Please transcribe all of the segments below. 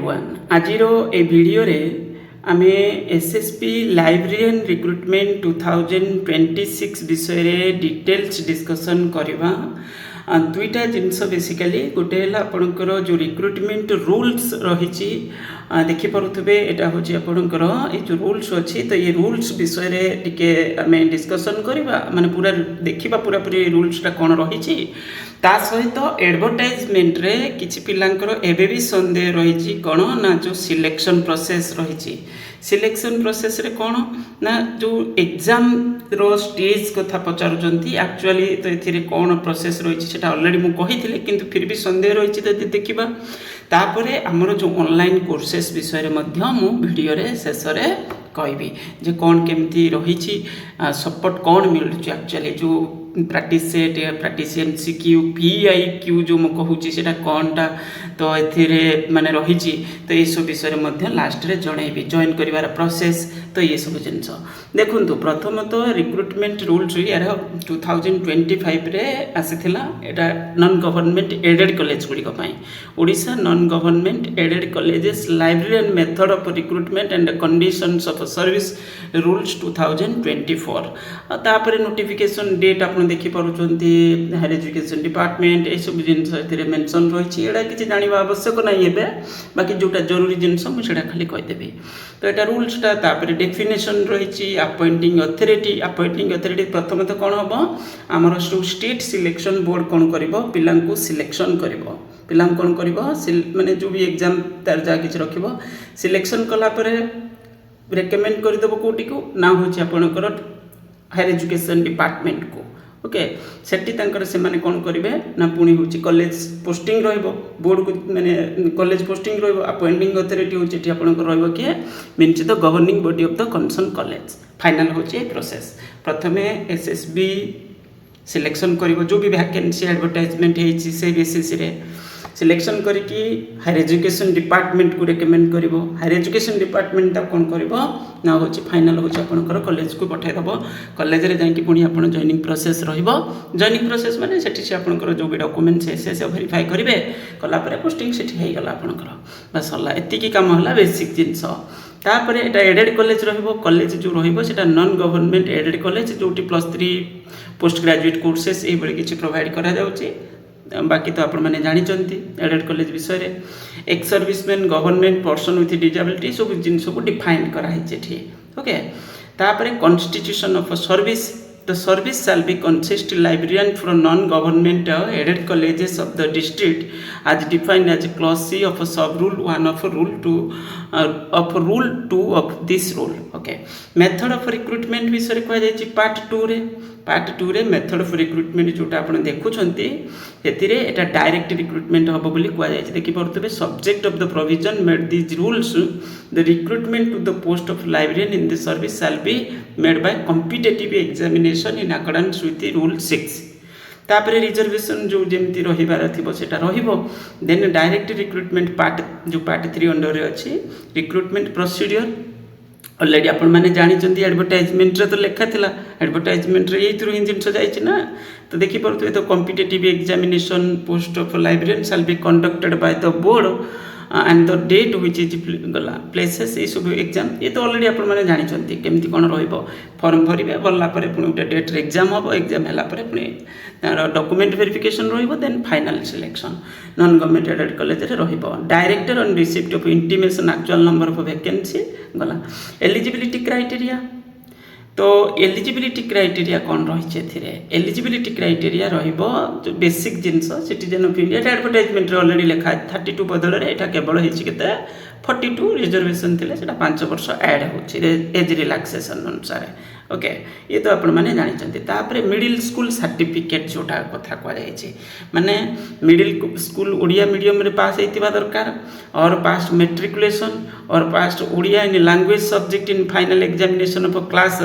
Everyone आज ए video रे आमे एसएसपी लाइब्रेरियन रिक्रुटमेंट 2026 विषय रे डिटेल्स डिस्कशन करवा दुईटा जिनस बेसिकली गोटे है आपणकर जो रिक्रुटमेंट रूल्स रही देखिपे यहाँ हूँ आपणकर ये जो रूल्स अच्छी तो ये रूल्स विषय रे टिके आम डिस्कसन करवा माने पूरा देखा पूरा पूरी रूल्सटा कौन रही ता सहित एडवर्टाइजमेंट रे किछि पिलांकर एबे भी संदेह रही कौन ना जो सिलेक्शन प्रोसेस रही सिलेक्शन प्रोसेस रे कौन ना जो एग्जाम रो स्टेज कथा पचारुचंती एक्चुअली तो एथिरे कौन प्रोसेस रही सेटा ऑलरेडी मु कहिथिले किंतु फिर भी संदेह रही तो देखिबा तापरे हमर जो ऑनलाइन कोर्सेस विषय रे मध्य मु वीडियो रे शेष रे कहबी जे कौन केमती रही सपोर्ट कौन मिलुची एक्चुअली जो practice set practice MCQ PIQ जो मु कहूची सेटा कोनटा तो एथिरे माने रही तो ये सब विषय मध्य लास्ट रे जणैबी जॉइन करिवार प्रोसेस तो ये सब जिनस देखंतु प्रथम तो रिक्रुटमेंट रूल्स यार 2025 रे आसीथिला एटा नॉन गवर्नमेंट एडेड कॉलेज गुडी पई Odisha non government aided colleges librarian method of recruitment and conditions of service rules 2024 तापर नोटिफिकेशन डेट आपन देखि परुचंती हायर एजुकेशन डिपार्टमेंट ए सब जिनस एथिरे मेंशन रही एडा किछि जानिबा आवश्यक नाही एबे बाकी जोटा जरूरी जिनस मु सेडा खाली कहि देबी तो एटा रूल्सटा तापर डेफिनेशन रही अपॉइंटिंग अथॉरिटी प्रथम तो कौन हम आमर स्टेट सिलेक्शन बोर्ड कौन कर पिला सिलेक्शन कर पिला कौन कर माने जो भी एग्जाम तार जा कि रख सिलेक्शन कलापर रेकमेंड करदेव कौटी को ना हूँ आपणकर हायर एजुकेशन डिपार्टमेंट को ओके सेठी से माने कौन करेंगे ना पुणी हूँ कॉलेज पोस्टिंग रोड को माने कॉलेज पोस्टिंग अपॉइंटिंग अथॉरिटी हूँ आपंकर किए means the governing body of the concern college final हूँ प्रोसेस प्रथम एसएसबी सिलेक्शन कर जो भी वैकेंसी एडवर्टाइजमेंट होती से बेसिस सिलेक्शन करके हायर एजुकेशन डिपार्टमेंट को रेकमेंड कर हायर एजुकेशन डिपार्टमेंट कौन कर ना हूँ फाइनल हूँ आपंकर कॉलेज को पठाइदेव कॉलेज रे जाकि पुणी आप जॉइनिंग प्रोसेस जॉइनिंग प्रोसेस माने सेठी आपंकर जो भी डॉक्यूमेंट्स से वेरीफाई करेंगे कलापर पोस्टिंग सेठी होगला आपंकर बस सरला एतिकी काम है बेसिक जिनस तापर एटा एडेड कॉलेज कॉलेज जो रहा नॉन गवर्नमेंट एडेड कॉलेज जो +3 पोस्ट ग्रेजुएट कोर्सेस ये किसी प्रोवाइड करा जाउची बाकी तो आप मैंने जानते एडेड कॉलेज विषय रे ex serviceman government person with disability सब जिनस को डिफाइन कराई ओके तापर constitution of service the service shall be consist librarian from non government aided colleges of the district as defined as clause C of sub rule 1 of rule 2 of this rule okay method of recruitment विषय कह part 2 रे method of recruitment जोटा आप देखुंटे एटा direct recruitment हम बोली कहुई देखिपे subject of the provision made these rules the recruitment to the post of librarian in the service shall be made by competitive examination in accordance with rule 6 तापर reservation जो जमी रही then direct recruitment part 3 under अच्छी recruitment procedure already आपण मैंने जानते advertisement रे तो लिखा था एडवर्टाइजमेंट रे यही हिं जिन जाना तो देखिपे तो competitive examination post of librarian shall be conducted by the board and the date which is गला प्लेसेस ये सब एग्जाम ये तो ऑलरेडी आप मैंने जानते केमती कौन फॉर्म भरवे भरला पुणी गोटे डेट रे एग्जाम हम एग्जाम है पुणी तार document verification then final selection non government aided college director on receipt of intimation actual number of vacancy गला एलिजिबिलिटी क्राइटेरिया तो एलिजिबिलिटी क्राइटेरिया कौन रही एलिजिबिलिटी क्राइटेरिया जो बेसिक जिनस citizen of India advertisement already लिखा 32 बदल में यहाँ केवल होते 42 रिजर्वेशन थे 5 वर्ष ऐड हो एज रिलैक्सेशन अनुसार ओके ये तो आप मैंने जानते मिडिल स्कूल सर्टिफिकेट जोटा कथा कहुई माने मिडिल स्कूल ओडिया मीडियम रे पास होता दरकार और पास्ट मेट्रिकुलेशन और passed Odia in language subject in final examination of class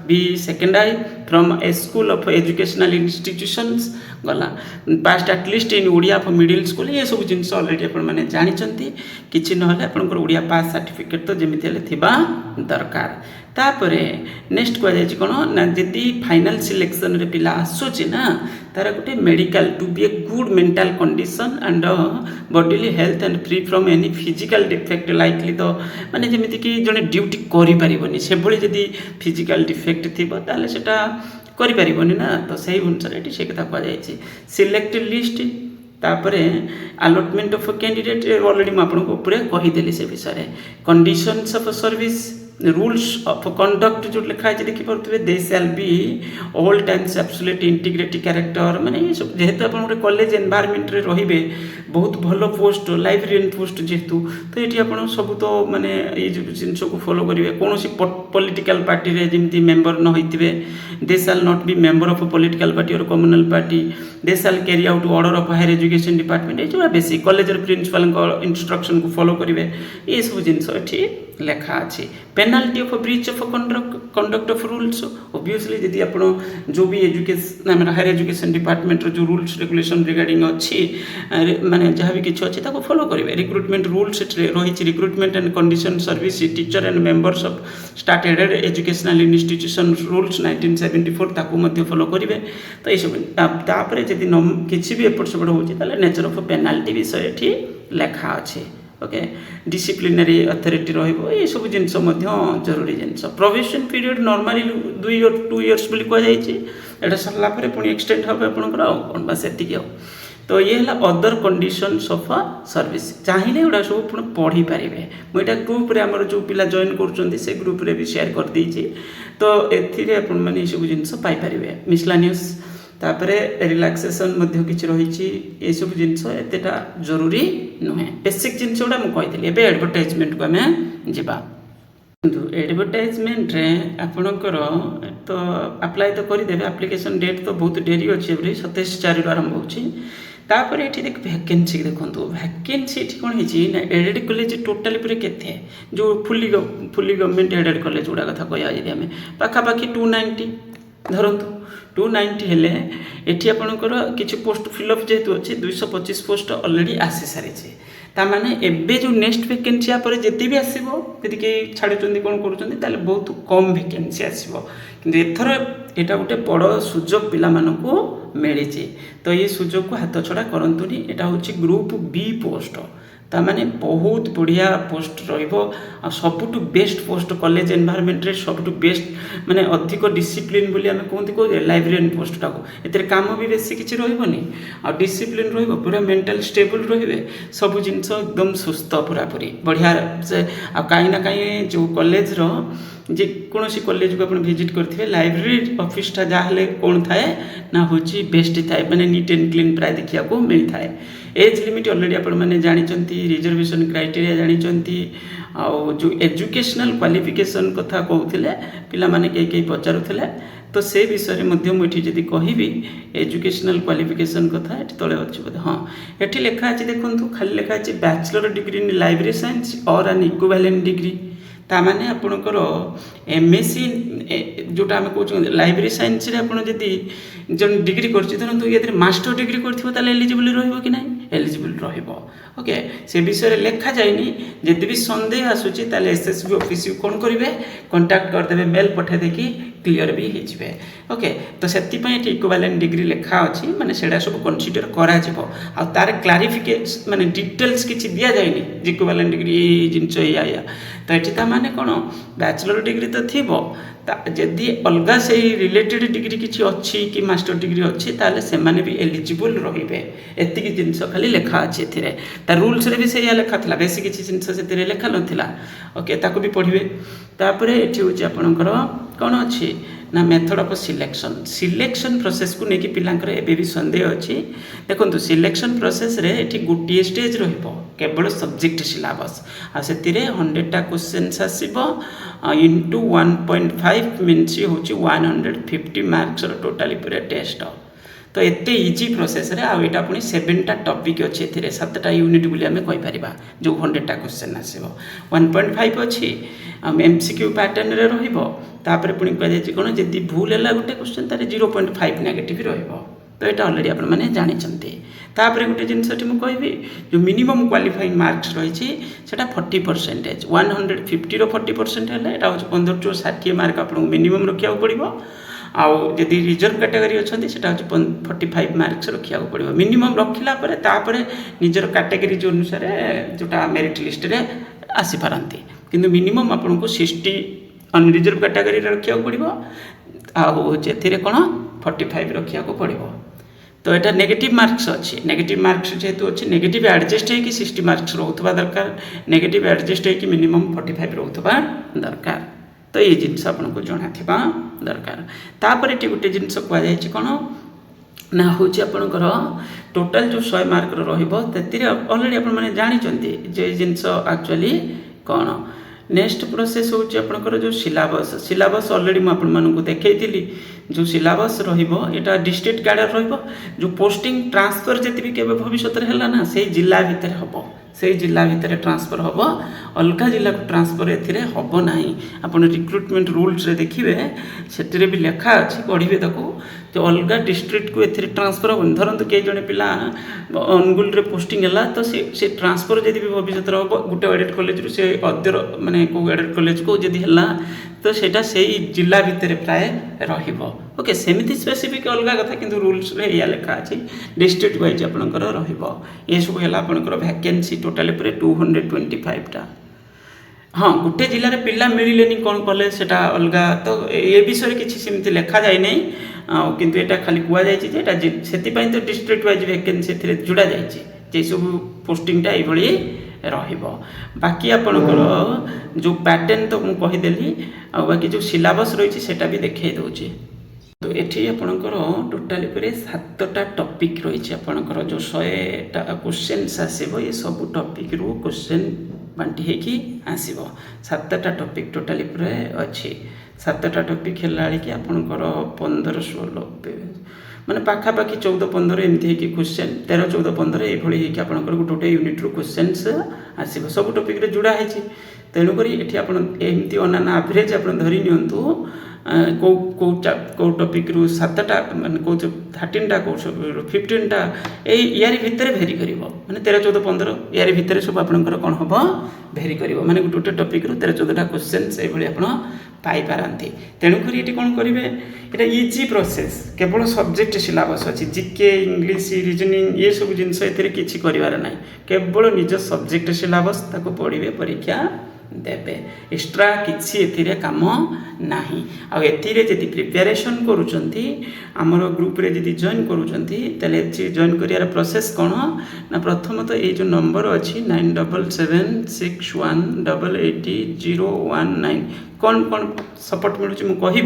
B secondary from a school of educational institutions गला passed at least in Odia of middle school ये सब जिनस ऑलरेडी आप मैंने जानते किसी ना आपंकर ओडिया पास सर्टिफिकेट तो जमी दरकार तापर नेक्स्ट कहुई कौन ना जदि फाइनल सिलेक्शन रे पिला आसूची ना तार गोटे medical to be a good mental condition and bodily health and free from any physical defect likely तो माने जमीती कि जड़े ड्यूटी करें से जदि फिजिकल डिफेक्ट थी ताले सेटा करें ना तो सही अनुसार से कथा कहुई सिलेक्ट लिस्ट तापर अलॉटमेंट ऑफ कैंडिडेट ऑलरेडी मुझे कहीदेली से विषय conditions of service rules of conduct जो लिखाई देखिपे they shall be all times absolute integrity character माने जेहेतु आप कॉलेज एनवायरनमेंट रे रहिबे बहुत भल पोस्ट लाइब्रेरियन पोस्ट जेहेतु तो ये आप सब तो माने ये जिन को फॉलो करेंगे कौन पॉलिटिकल पार्टी रे जमी मेंबर न होते they shall not be member of political party और communal party they shall carry out order of higher education department ये जो बेसी कॉलेज प्रिंसिपल इंस्ट्रक्शन को फॉलो करेंगे ये सब जिनस ये लेखा अच्छी penalty of breach of conduct of rules obviously यदि आप जो भी एजुकेशन हायर एजुकेशन डिपार्टमेंट जो रूल्स रेगुलेशन रिगार्डिंग अच्छी माने जहाँ भी किसी अच्छी फॉलो करेंगे रिक्रुटमेंट रूल्स रही recruitment and condition service teacher and members of started educational institution rules 1974 ताकू फॉलो करेंगे तो ये सब जदि किसी भी एपट सेपट होता नेचर ऑफ पेनाल्टी विषय ये लेखा अच्छे ओके डिसिप्लिनरी अथॉरिटी रहिबो ये सब जिनस जरूरी जिनस प्रोबेशन पीरियड नॉर्मली 2 इयर्स बोली कह जाइए एटा सरला परे पुणी एक्सटेंड हम आपनकर कौन बस एतिक तो ये है अदर कंडीशंस ऑफ सर्विस चाहिए एगुड़ा सब पुणी पढ़ी पारे मुझे ग्रुप रे आमर जो पिला जॉइन कर से ग्रुप रे भी शेयर कर देइछि तो एथिरे आपण माने सब जिनस पाई पारे मिसलानियस तापरे रिलैक्सेशन मध्य किछि रहिछि ए सब जिनस एतेटा जरूरी नुहे बेसिक जिनस गुड़ा मु कहितली एबे एडवर्टाइजमेंट को हमें जिबा एडवर्टाइजमेंट रे आपणकर तो अप्लाई तो करदेवे एप्लिकेशन डेट तो बहुत डेरी अच्छे 27/4 आरंभ होछि तापर ये देख वैकेंसी देखो वैकेंसी ये कौन है एडेड कॉलेज टोटाली पूरे केते जो फुली गवर्नमेंट एडेड कॉलेज गुड़ा कथा कह आम पाखापाखि 290 धरतु 290 हेले एटी आपणकर किसी पोस्ट फिलअप जेहेतु अच्छे 225 पोस्ट ऑलरेडी आसी सारी ताने एबे जो नेक्स्ट वैकेंसी पर जिते भी आसो यदि कहीं छाड़ुंट कौन कर बहुत कम वैकेंसी आसो कि एथर यहाँ गोटे बड़ सुजोग पिला मिली तो ये सुजोग को हाथ छड़ा करतुनि यहाँ हूँ ग्रुप बी पोस्ट ताने बहुत बढ़िया पोस्ट रबुठ बेस्ट पोस्ट कॉलेज एनवायरनमेंट रे सबुठ बेस्ट माने अधिक डिसिप्लिन बोली आम कहते कौन लाइब्रेरियन पोस्ट टाक ए काम भी बेसी किसी रही आ डिसिप्लिन पूरा मेंटल स्टेबल रे सब जिनस एकदम सुस्थ पूरापूरी बढ़िया से कहीं ना कहीं जो कॉलेज जेकोसी कॉलेज को आप विजिट करेंगे लाइब्रेरी ऑफिसटा जहाँ कौन थाए ना हूँ बेस्ट थाए मैंने नीट एंड क्लीन प्राय देखा मिलता है एज लिमिट ऑलरेडी आप जानते रिजर्वेशन क्राइटेरिया जानते आउ जो एजुकेशनल क्वालिफिकेशन कथा कहते पिला माने कई पचारुले तो से विषय में मुझे कहबी एजुकेशनल क्वालिफिकेशन कथा ये तले अच्छे बोधे हाँ ये लिखा अच्छे देखो खाली लिखा अच्छे bachelor degree in library science और एन इक्विवेलेंट डिग्री ताने आपणकर एमएससी जोटा आम कह लाइब्रेरी साइंस आपड़ी जन डिग्री कर ये मास्टर डिग्री कर एलिजिबल रही ना एलिजिबल रोके से विषय लिखा जाए जब भी सन्देह आसूची एसएसबी ऑफिस को कौन करेंगे कंटाक्ट करदे मेल पठे देखी क्लीयर भी होते ओके तो से इक्विवेलेंट डिग्री लिखा अच्छी माने सेटा सब कनसीडर करा तार क्लारिफिकेशन माने डिटेल्स किसी दि जाए इक्विवेलेंट डिग्री जिनस या तो ये माने कौन बैचलर डिग्री तो थी जदि अलग से रिलेटेड डिग्री किसी अच्छी कि मास्टर डिग्री अच्छी ताले से माने भी एलिजिबल रे एति जिनस खाली लिखा अच्छे तार रूल्स रे भी से लिखा था बेसी किसी जिनस से लिखा नाला ओके ताको भी पढ़े तापर ये हूँ आपणकर कौन अच्छी ना मेथड ऑफ सिलेक्शन प्रोसेस को लेकिन पिलांकर एबे भी संदेह अच्छी देखो सिलेक्शन प्रोसेस रे एठी गोटे स्टेज रहिबो केवल सब्जेक्ट सिलेबस आ सेति रे 100टा क्वेश्चंस आसीबो इनटू 1.5 मीन्स होची 150 मार्क्स रो टोटली पूरा टेस्ट तो एते इजी प्रोसेस रे आ एटा पुनी 7टा टॉपिक अछि एथिरे 7टा यूनिट बोली हमें कहि परिबा जो 100टा क्वेश्चन आसीबो 1.5 अछि एमसीक्यू पैटर्न रे रहिबो तापर पुनी कह जाय कोन जदि भूल हैला गोटे क्वेश्चन तारे 0.5 नेगेटिव रहिबो तो यहाँ ऑलरेडी आप जानते तापर गोटे जिनसटी मुझे कहबी जो मिनिमम क्वालिफाइंग मार्क्स रही 40% 150 40% है 15 टू 60 मार्क आपको मिनिमम रखा पड़ो आउ जदि रिजर्व कैटेगरी अच्छा सेटा हूँ 45 मार्क्स रखा पड़ो मिनिमम रखला निजर कैटेगरी जो अनुसार जोटा मेरिट लिस्ट रे आसी पारती किंतु मिनिमम आपन को 60 अनरिजर्व कैटेगरी रखा पड़ो आउ कौन 45 रखा पड़ो। तो यहाँ नेगेटिव मार्क्स अच्छी नेगेटिव मार्क्स जेहेतु अच्छी नेगेटिव एडजस्ट हो 60 मार्क्स रोकवा दरकार नेगेटिव एडजस्ट हो मिनिमम 45 रोकवा दरकार। तो ये जिनस आपको जना दरकार। तापर ये गोटे जिनस कहुई कौन ना हूँ आपणकर टोटाल जो 100 मार्क अलरेडी आपने जानते जे जिनस एक्चुअली कौन नेक्स्ट प्रोसेस हूँ आपणकर जो सिलेबस अलरेडी मुझे देखी जो सिलेबस रहा डिस्ट्रिक्ट कैडर जो पोस्टिंग ट्रांसफर जी भी भविष्य है ना से जिला भितर हम से जिला भितर ट्रांसफर हम अलग जिला को ट्रांसफर हम ना आप रिक्रुटमेंट रूल्स देखिए से भी लेखा अच्छी पढ़े ताको तो अलग डिस्ट्रिक्ट को ए ट्रांसफर हम धरतु कई जड़े पिला अनुगुल पोस्टिंग है तो से ट्रांसफर जब भी भविष्य हम गोटे एडेड कॉलेज से अदर माने को एडेड कॉलेज को जब है तो सेटा से जिला भितर प्राय ओके सेमती स्पेसिफिक अलग कथा किंतु रूल्स या लेखा अच्छी डिस्ट्रिक्ट वाइज आपंकर ये सब है आपंकर वैकेंसी टोटाल 225टा। हाँ गोटे जिले पिला मिले कौन कले से अलग तो ये विषय किसी सेमती लेखा जाए नहीं किंतु यहाँ खाली कहुई से तो डिस्ट्रिक्ट वाइज वैकेंसी जोड़ा जाए सब पोस्टिंगटा ये बाकी आपणकर जो पैटर्न तो मुझे कहीदेली बाकी जो सिलेबस रही है भी देखा दूचे। तो ये आपणकर टोटाली 7टा टॉपिक रही आपणकर जो 100टा क्वेश्चंस आसो ये सब टॉपिक रू क्वेश्चन बांटी होगी आसो 7टा टॉपिक टोटाली अच्छी 7टा टॉपिक है कि आपणकर 15-16 माने पाखापाखि 14-15 एमती क्वेश्चन 13-14-15 ये आपंकर गोटे गोटे यूनिट रू क्वेश्चंस आसो सब टॉपिक जोड़ा है तेणुक ये एमती अनान एवरेज आप धरी नियंतु कौ टॉपिक रू 7टा मान कौ 13टा कौ 15टा यार भितर भेरी कर माने 13-14-15 यार भितर सब आपंकर कौन हम भेरी कर माने गोटे गोटे टॉपिक रू 13-14टा क्वेश्चंस ये आप पाइपारती तेणुक ये कौन करेंगे यहाँ इजी प्रोसेस केवल सब्जेक्ट सिलेबस अच्छी जीके इंग्लिश रीजनिंग ये सब जिनस किसी करार ना केवल निज सब्जेक्ट सिलेबस ताको पढ़े परीक्षा देवे एक्स्ट्रा किसी काम ना आदि प्रिपेरेसन करमर ग्रुप रे जदि जॉइन करें जॉइन कर प्रोसेस कौन ना प्रथम तो ये जो नंबर अच्छी 9776188019 कौन कौन सपोर्ट मिलूँ मुझे कहि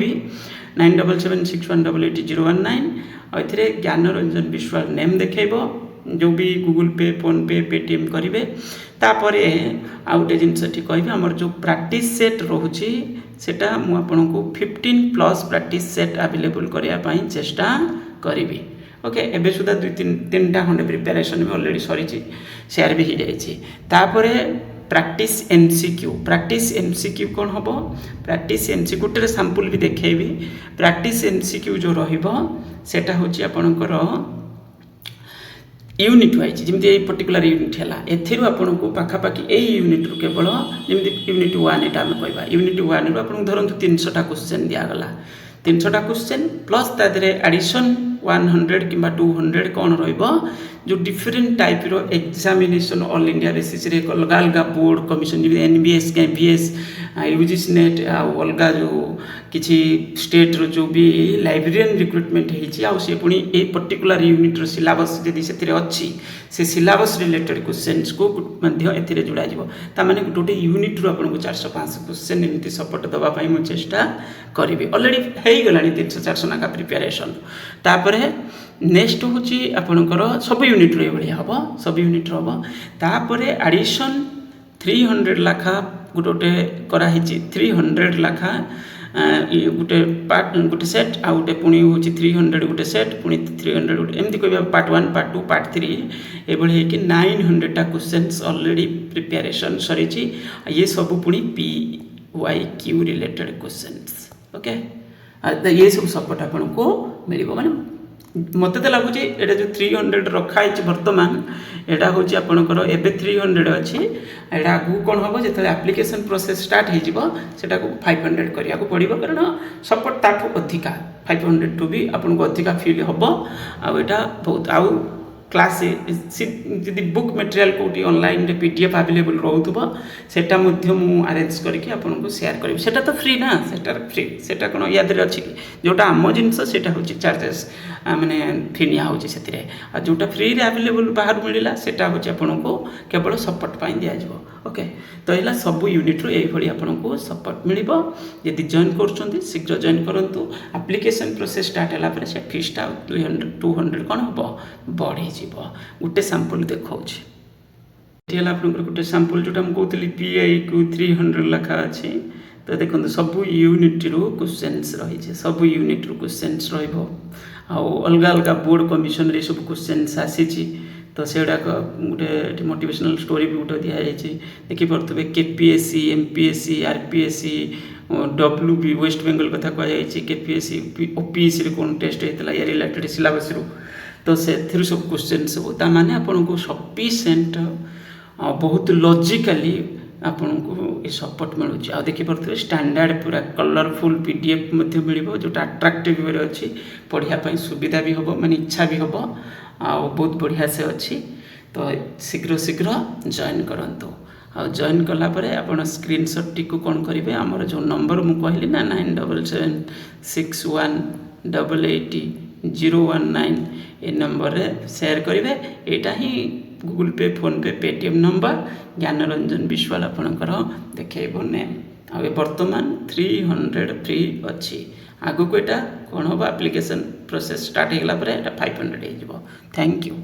9776188019 और ज्ञान रंजन विश्वाल नेम देखेब जो भी गूगल पे फोन पे पेटीएम करेंगे तापर आउ गोटे जिनस कह आमर जो प्रैक्टिस सेट रोचे सेटा मुझे 15+ प्रैक्टिस सेट अवेलेबल करने चेष्टा करी ओके एबे सुधा 2-3टा खंडे प्रिपेरेसन भी ऑलरेडी सरी शेयर भी हो जापर प्रैक्टिस एमसीक्यू कौन हम प्रैक्टिस एमसीक्यू गोटे सैंपल भी देखेबी प्रैक्टिस एमसीक्यू जो रहा हूँ आपणकर यूनिट वाइज जमी ये पर्टिकुलर यूनिट है एथेरु आपन को पाखापाखि यही यूनिट रू केवल जमी यूनिट 1 एटा आम कहवा यूनिट 1 रू आपन धरतु 300टा क्वेश्चन दिगला 300टा क्वेश्चन प्लस तादे एडिशन 100 कि 200 कौन रहिबो जो डिफरेंट टाइप रो एग्जामिनेशन ऑल इंडिया बेसिस रे अलग अलग board commission NBS KBS UGC net अलग जो किसी स्टेट रो जो भी लाइब्रेरियन रिक्रुटमेंट होती पुणी ये पर्टिकुलर यूनिट रो सिलेबस जदि से अच्छी से सिलेबस रिलेटेड क्वेश्चंस को ए जोड़ा ताने गोटे यूनिट रू आपको 400-500 क्वेश्चन एमती सपोर्ट देवाई मुझे चेष्टा करी अलरेडी हो गला 300-400 नाका प्रिपेरेसन तापर नेक्स्ट हूँ आपणकर सब यूनिट रू ये हम सब यूनिट हम तापर एडिशन 300 लाखा गोटे गोटे कराई 300 लाखा गोटे पार्ट गोटे सेट आ गोटे पुणी हूँ 300 गोटे सेट पुणी 300 गोटे एमती कह पार्ट 1 पार्ट 2 पार्ट 3 ये 900टा क्वेश्चंस ऑलरेडी प्रिपेरेसन सरी ये सब पुणी PYQ रिलेटेड क्वेश्चंस ओके ये सब सपोर्ट आपन को मिल माने मत तो लगुच ये जो 300 रखाई बर्तमान यहाँ हूँ आपंकर एवं 300 अच्छी यहाँ आगू कौन हम जो एप्लिकेशन प्रोसेस स्टार्ट हो 500 करने पड़ो कारण सपोर्ट ताठू अधिका 500 टू भी आपको अधिका फील हम आटा बहुत आउ क्लास जदि बुक मटेरियल कौटी ऑनलाइन पीडीएफ अवेलेबल रोथुबो सेटा मध्य मु अरेंज करके आपको शेयर करी सेटा तो फ्री ना सेटा फ्री सेटा कोन याद रे अछि जोटा आम जिनस सेटा होची चार्जेस माने फी निया होची सेतिरे आ जोटा फ्री रे अवेलेबल बाहर मिलिला सेटा होची आपको केवल सपोर्ट पाई दिया जिवो ओके तो एला सब यूनिट रो एई भली आपको सपोर्ट मिलिबो यदि जॉइन करछंती शीघ्र जॉइन करंतु एप्लीकेशन प्रोसेस स्टार्ट होला पर से फीसटा 200 200 कोन हबो बढ़ी जीवो गुटे सैंपल देखौछि एला आपनकर गुटे सैंपल जोटा हम कहतली पीआई को 300 लखा अछि तो देखो सब यूनिट रो क्वेश्चंस रही है सब यूनिट रो क्वेश्चंस रहिबो आ अलग अलग बोर्ड कमिशन रे सब क्वेश्चंस आसी तो सेडा गोटे मोटिवेशनल स्टोरी भी गोटे दिया जाइए देखी पारे KPSC MPSC RPSC WB West Bengal कथा कहुई केपीएससी ओपीएससी रे कौन टेस्ट होता या रिलेटेड सिलेबस रू तो से सब क्वेश्चन सब ताने आपको सफिशिएंट बहुत लॉजिकली आपन को ये सपोर्ट मिलूँ आ देखिपे स्टैंडर्ड पूरा कलरफुल पीडीएफ मिल जोटा अट्राक्टिव वे अच्छी पढ़ाई सुविधा भी हम माने इच्छा भी हम आ बहुत बढ़िया से अच्छी तो शीघ्र शीघ्र जॉइन करंतु आ जॉइन कला परे आपण स्क्रीनशॉट टी को कौन करेंगे आमर जो नंबर मु कहली ना 9776188019 ये नंबर रे शेयर करेंगे एटा ही गूगल पे फोन पे पेटीएम नंबर ज्ञानरंजन विश्वाल आपणकर देखो नेम आ बर्तमान 300 फ्री अच्छी आगु को यहाँ कौन हम एप्लिकेशन प्रोसेस स्टार्ट होगा 500 हो। Thank you.